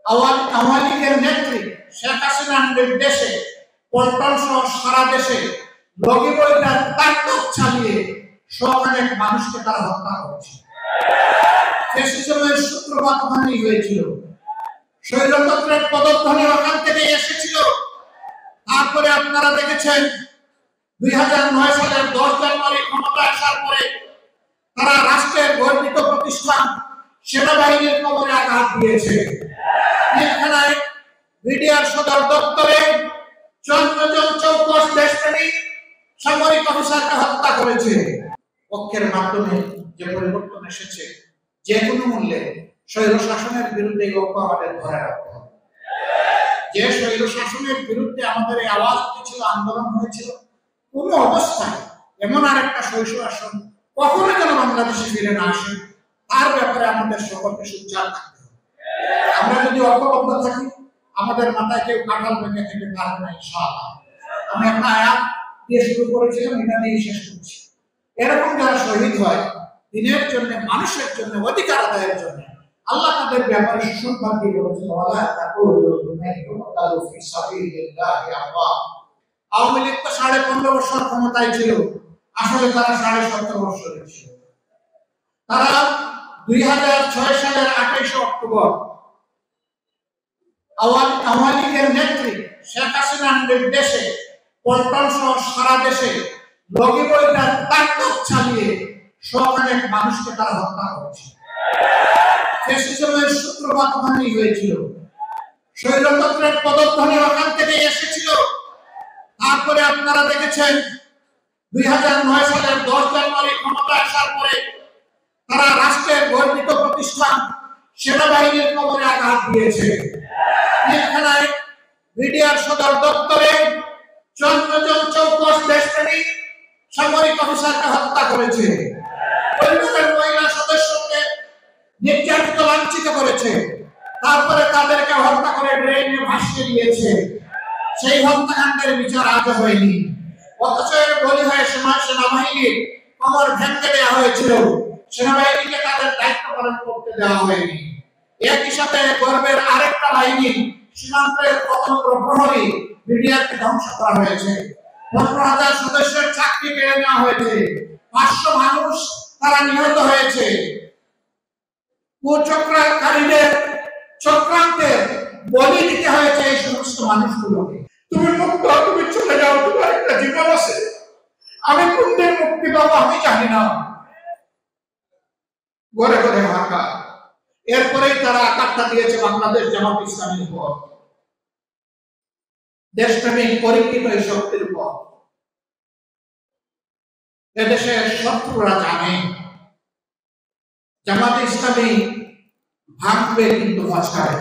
আওয়ামী লীগের নেত্রী শেখ হাসিনার নির্দেশে পল্টন সহ সারা দেশে লগি বইটার তাণ্ডব চালিয়ে শখানেক মানুষকে তারা হত্যা করেছে। ফ্যাসিজমের সূত্রপাত ওখানেই হয়েছিল, স্বৈরতন্ত্রের পদধ্বনি ওখান থেকে এসেছিল। তারপরে আপনারা দেখেছেন 2009 সালের 10 জানুয়ারি ক্ষমতা আসার পরে তারা রাষ্ট্রের গর্বিত প্রতিষ্ঠান সেনাবাহিনীর কবরে আঘাত দিয়েছে। এখানে বিডিআর সদর দপ্তরে 14 জন চৌকস দেশপ্রেমিক সামরিক অফিসারকে হত্যা করেছে। পক্ষের মাধ্যমে যে পরিবর্তন এসেছে, যে কোনো মূল্যে স্বৈর শাসনের বিরুদ্ধে ঐক্য আমাদের ধরে রাখতে হবে। যে স্বৈর শাসনের বিরুদ্ধে আমাদের এই আওয়াজ উঠেছিল, আন্দোলন হয়েছিল, কোন অবস্থায় এমন আর একটা স্বৈর শাসন কখনো যেন বাংলাদেশে ফিরে না আসে, তার ব্যাপারে আমাদের সকলকে সোচ্চার থাকতে হবে। আমরা যদি ঐক্যবদ্ধ থাকি, আমাদের মাথায় কেউ কাঁঠাল ভেঙে থেকে পারবে না ইনশাআল্লাহ। আমি একটা আয়াত দিয়ে শুরু করেছিলাম, এটা দিয়ে শেষ করছি। এরকম যারা শহীদ হয় দিনের জন্য, মানুষের জন্য, অধিকার আদায়ের জন্য, আল্লাহ তাদের ব্যাপারে সুসংবাদ দিয়ে বলেছেন, আওয়ামী লীগ তো 15.5 বছর ক্ষমতায় ছিল, আসলে তারা 17.5 বছর ছিল। তারা 2006 সালের 28 অক্টোবর আওয়ামী লীগের নেত্রী শেখ হাসিনার নির্দেশে পল্টন সহ সারা দেশে লগি বইটার তাণ্ডব চালিয়ে শখানেক মানুষকে তারা হত্যা করেছে। ফ্যাসিজমের সূত্রপাত ওখানেই হয়েছিল, স্বৈরতন্ত্রের পদধ্বনি ওখান থেকে এসেছিল। তারপরে আপনারা দেখেছেন 2009 সালের 10 জানুয়ারি ক্ষমতা আসার পরে তারা রাষ্ট্রের গর্বিত প্রতিষ্ঠান সেনাবাহিনীর কবরে আঘাত দিয়েছে। এখানে বিডিআর সদর দপ্তরে 14 জন চৌকস দেশপ্রেমিক সামরিক অফিসারকে হত্যা করেছে। পরিবারের মহিলা সদস্যকে নির্যাতিত, লাঞ্ছিত করেছে। তারপরে তাদেরকে হত্যা করে ড্রেনে ভাসিয়ে দিয়েছে। সেই হত্যাকাণ্ডের বিচার আজও হয়নি। অথচ বলি হয়ে সেনাবাহিনীর কবর ভেঙে দেওয়া হয়েছিল, সেনাবাহিনীকে তাদের দায়িত্ব পালন করতে দেওয়া হয়নি। একই সাথে গর্বের আরেকটা বাহিনী সীমান্তের স্বতন্ত্র প্রহরী বিডিআরকে ধ্বংস করা হয়েছে। 15,000 সদস্যের চাকরি কেড়ে নেওয়া হয়েছে। 500 মানুষ তারা নিহত হয়েছে। কুচক্রকারীদের চক্রান্তের বলি দিতে হয়েছে এই সমস্ত মানুষগুলোকে। তুমি মুক্ত, তুমি চলে যাও, তোমার একটা জীবন আছে। আমি কোন দিন মুক্তি পাবো আমি জানি না। ঘরে ঘরে হাঁকা। এরপরেই তারা আঘাতটা দিয়েছে বাংলাদেশ জামাত ইসলামীর উপর, দেশপ্রেমিক পরিকৃত এই শক্তির উপর। এদেশের শত্রুরা জানে জামাত ইসলামী ভাঙবে কিন্তু ভাষায়